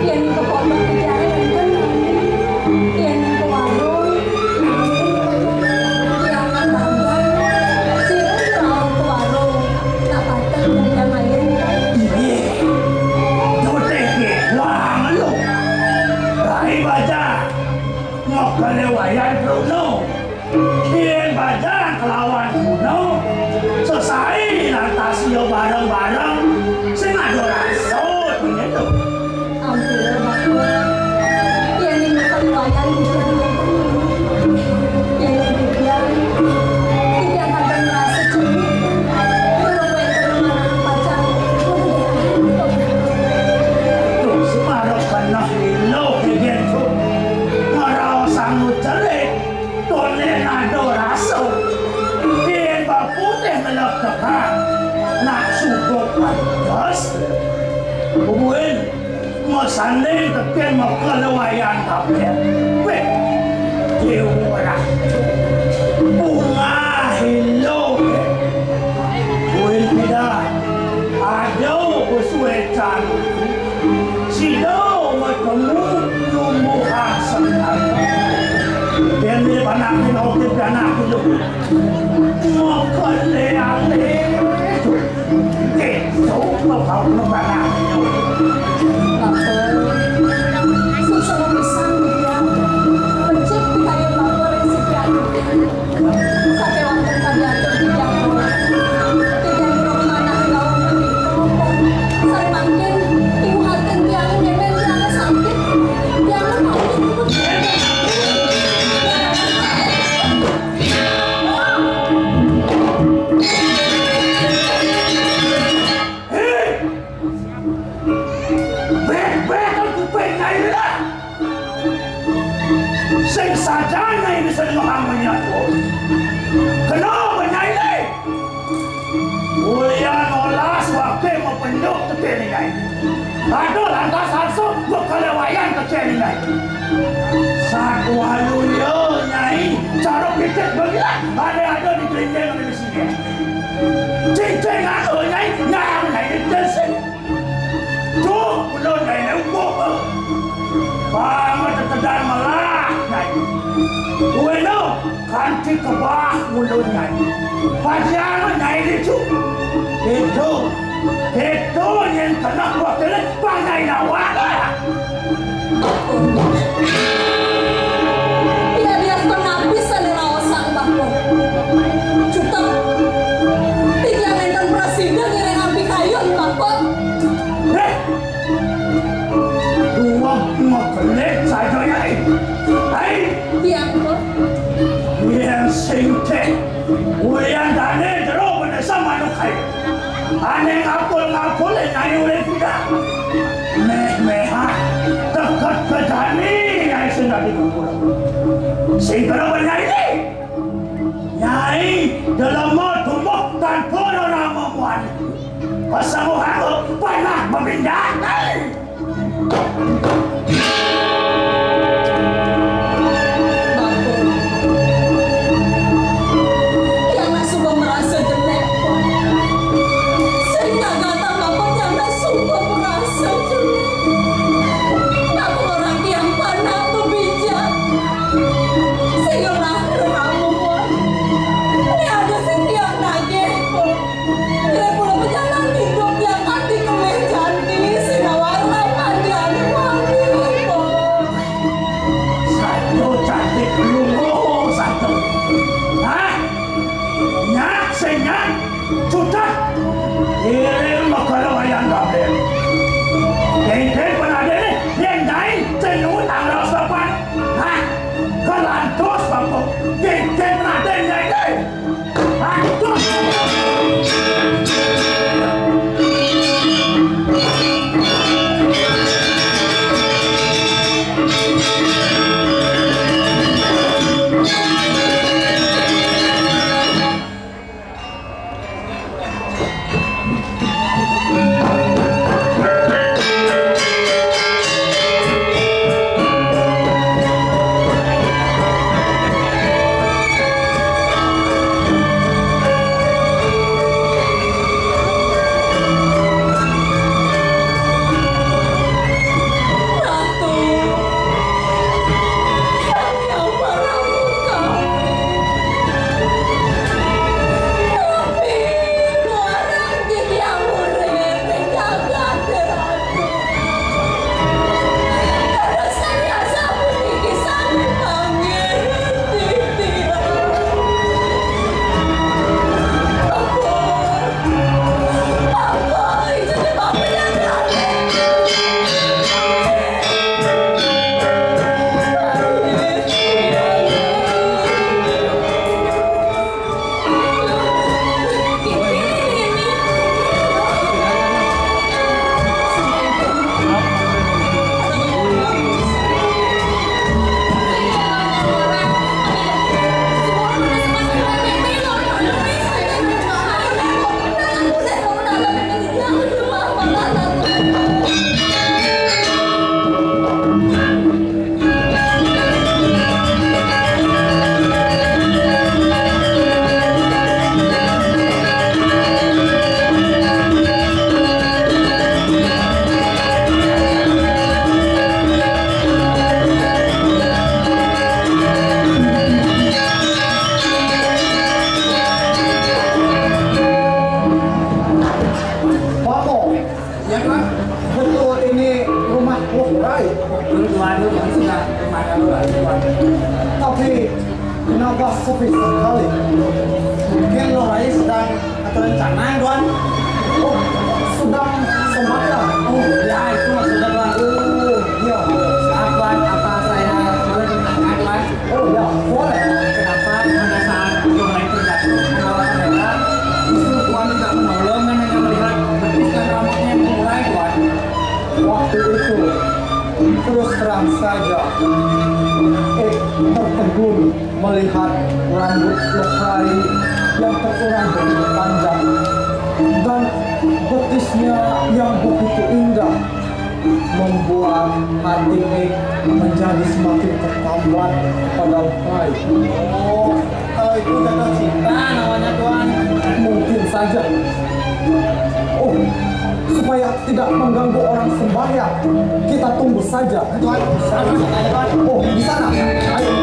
Yang ke pondok bicara yang benar. Yang ke warung. Yang ke tambang. Siapa mau ke warung? Tak patah dan main. iya jodoh wang lo rai baca mau kale wayang Bruno kian baca kelawan Bruno selesai lantasio bareng-bareng sing ada rasa begitu Ampura bapak. Yang ini keluaran bisa dilakukan. Yang dibilang tidak ada merasa cemburu. Belum berteman pacar. tuh semarang penuh lo begitu marau sangut celik tonen ada rasa kian baputih melok tekan nak subuk padas kemudian masanding tekan mau kelewayan kabel weh jiwa bunga hilo kemudian tidak ada kesuetan sido bertemu tumbuhan senang dan di panak di laut anak itu mau keleale itu mau kau panak itu Susah memisah dia. Mencik di kayu lapor yang sekian. Sampai waktu tadi atur tidak mau. Tidak mau mana gaul menikah. Saya makin ibu hati yang nemen yang sakit. Yang mau ikut. bek aku pengen lah sing sajana ini bisa mengamanya tuh kenapa nyai ulian olas waktu mau penduk tekeni nyai aduh lantas harus berkelewayan tekeni nyai satu aluyo nyai cara pikir begila ada di kelindeng di sini cincin aku nyai nyai di sini tuh belum nyai uang banget terkedar malah nyai bueno kanti kebah mulut nyai pajangan nyai itu yang kena waktu ini pandai nawak Dia penapis adalah osang bakor. Cukup. Tiga mentan presiden yang ambil kayu bakor. dua ngekelik saja nyai Dia bakor. yang singkeh ulian dane jeruk pada sama nukai aneh ngapul nyai oleh tidak meh-meha dekat ke dani nyai sudah dikumpul sehingga nyai nyai dalam mau tumbuh tanpa orang memuat pasamuhan panah memindah Bakor. Yang nak suka merasa jelek. Sehingga kata bakor yang nak suka merasa jelek. Aku orang yang pandang bijak. Sehingga kamu pun. Ini ada setiap nagih pun. Dia pula berjalan hidup yang hati kelih janti. Sehingga warna pandian wangi pun. Tapi kenapa sepi sekali? Mungkin Lorai sedang ada rencana, Tuan. Oh, sedang semacam. Oh, ya itu maksudnya, Tuan. Oh, iya. Sahabat, apa saya boleh bertanya, Tuan? Oh, ya, boleh. Kenapa pada saat Tuhan terjatuh menolong mereka, justru Tuhan tidak menolong dan hanya melihat betiskan rambutnya yang mengurai, Tuan? Waktu itu terus terang saja tertegun melihat rambut Lorai yang terurai begitu panjang dan betisnya yang begitu indah membuat hati menjadi semakin tertambat pada Lorai. Oh, kalau itu jatuh cinta namanya, Tuan. Mungkin saja. Oh, supaya tidak mengganggu orang sembahyang, kita tunggu saja. Tuan, oh, di sana. Ayo.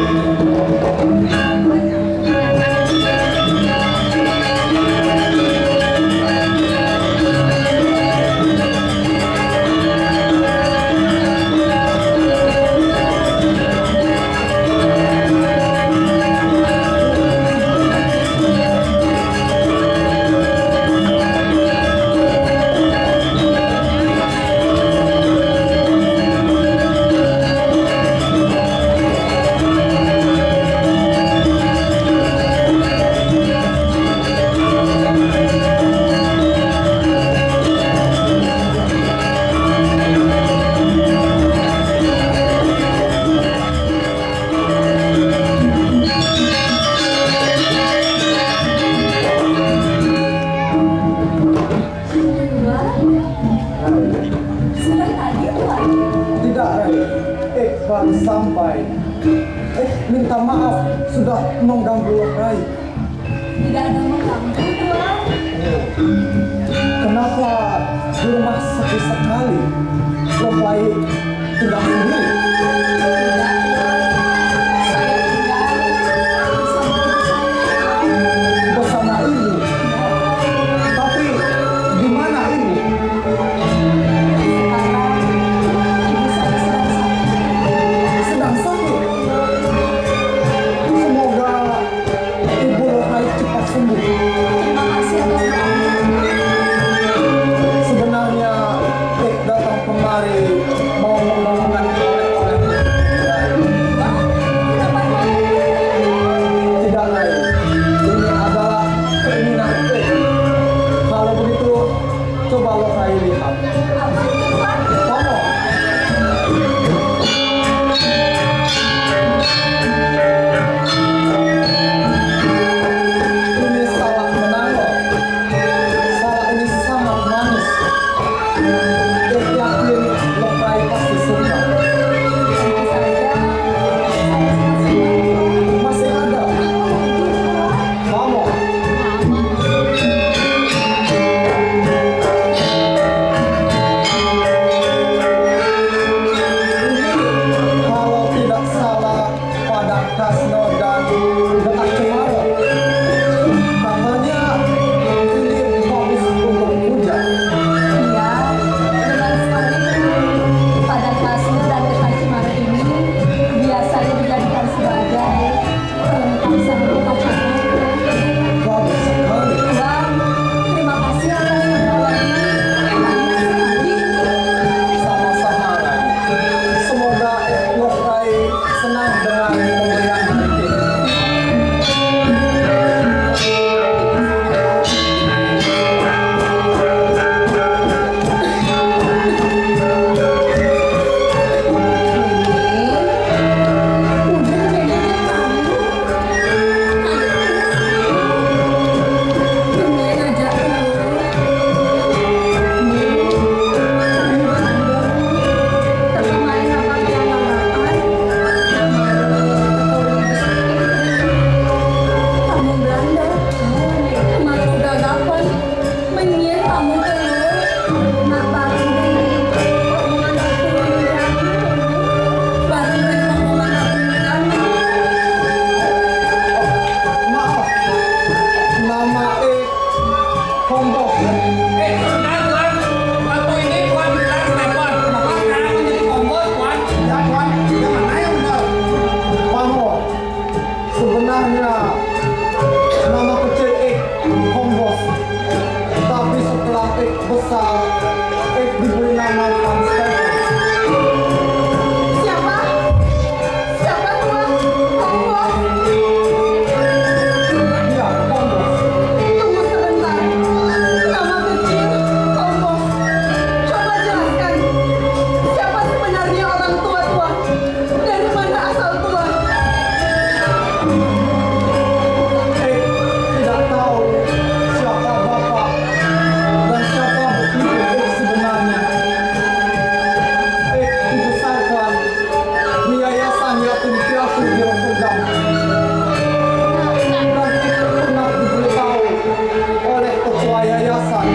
Sampai tadi, Tuan. Tidak, Rai. Baru sampai. Minta maaf sudah mengganggu Rai. Tidak ada mengganggu, Tuan. Kenapa di rumah sepi sekali? Lorai tidak sendiri. Tidak, Tuan. Saya tinggal bersama ibu saya. Bersama ibu. Tapi di mana ibu? Sekarang ibu saya sedang sakit. Sedang sakit. Semoga ibu Lorai cepat sembuh. Terima kasih atas doanya. Sebenarnya datang kemari mau membangunkan oleh-oleh. Wah, kenapa Tuan? Tidak lain. Ini adalah keinginan Kalau begitu, coba Lorai lihat. Apa itu, Tuan? Kamu. Ini salak menangok. Salak ini sangat manis. Yakin Lorai pasti suka. Tentu saja, saya suka sekali. Masih ada. Kamu. Kalau tidak salah pada Kasno dan Detak Cemara. Katanya ini bagus untuk hujan. Iya, benar sekali. Pada kasur dan dekat Cemara ini biasanya dijadikan sebagai pelengkap sama upacara. Bagus sekali. Tuan, terima kasih atas pertolongan. Banyak sekali. Sama-sama. Semoga Lorai senang dengan pemberian ini. Awalnya nama kecil Ik Kombos, tapi setelah Ik besar, Ik diberi nama Van Stefan. Siapa? Siapa tuan? Kombos? Iya, Kombos. Tunggu sebentar. Nama kecil Kombos. Coba jelaskan. Siapa sebenarnya orang tua tuan? Dari mana asal tuan? Ik tidak tahu siapa bapak dan siapa ibu Ik sebenarnya. Ik dibesarkan di yayasan yatim piatu di Rotterdam. Dan Ik pernah diberitahu oleh ketua yayasan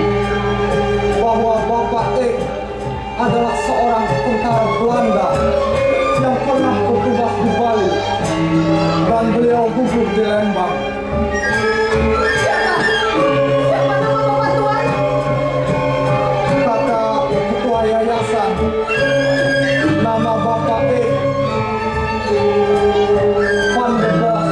bahwa bapak Ik adalah seorang tentara Belanda yang pernah bertugas di Bali dan beliau gugur di Lembang. Siapa? Siapa nama bapak tuan? Kata ketua yayasan, nama bapak Ik Van der Bos.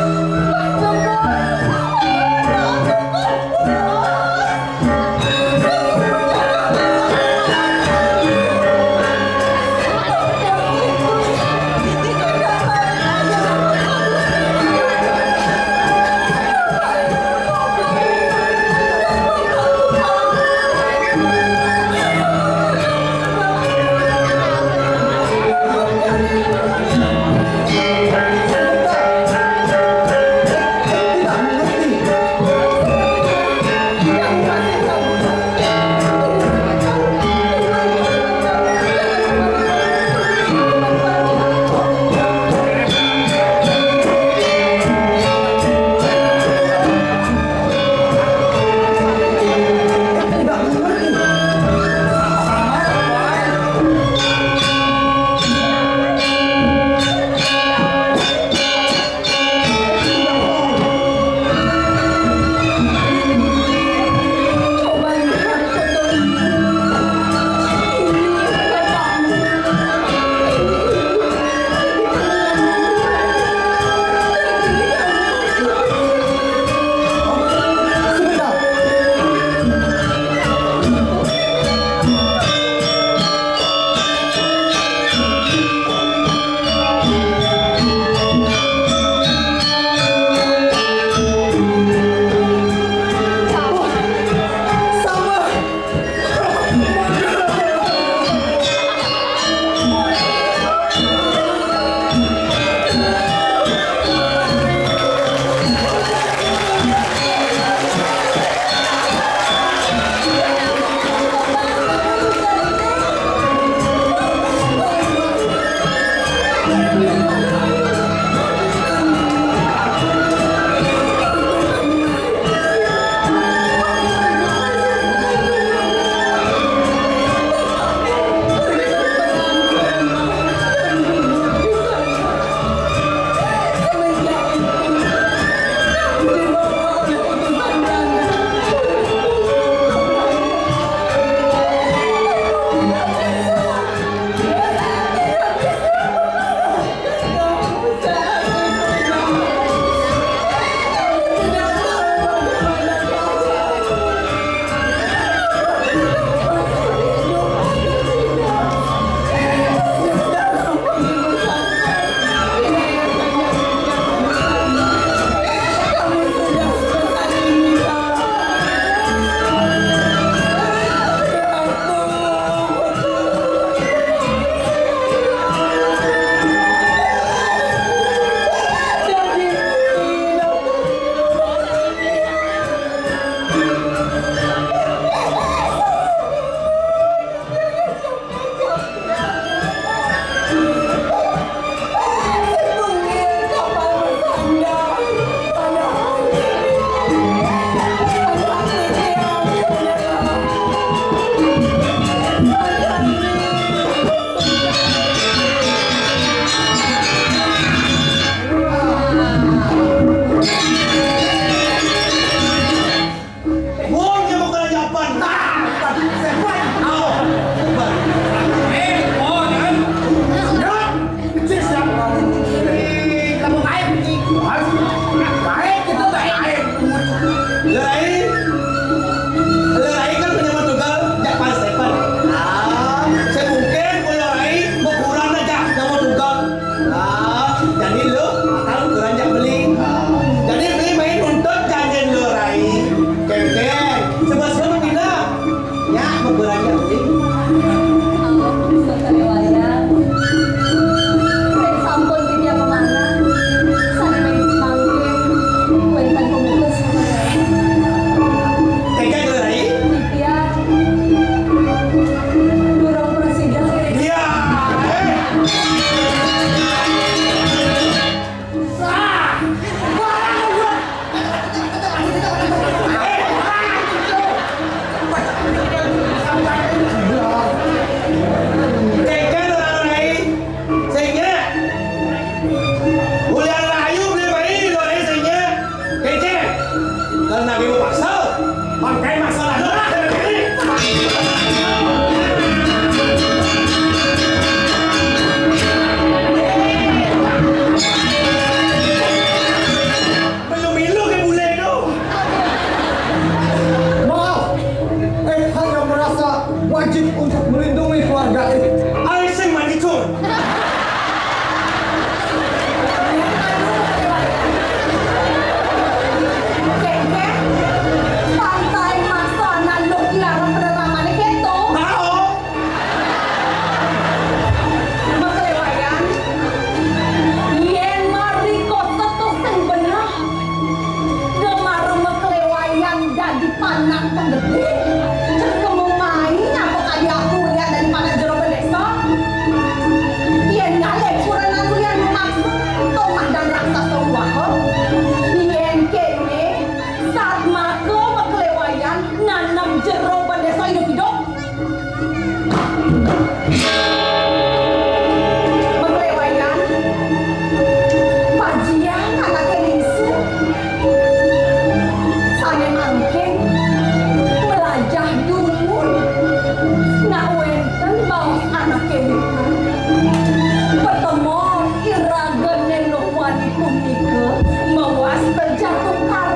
Mike mewas berjatuh kali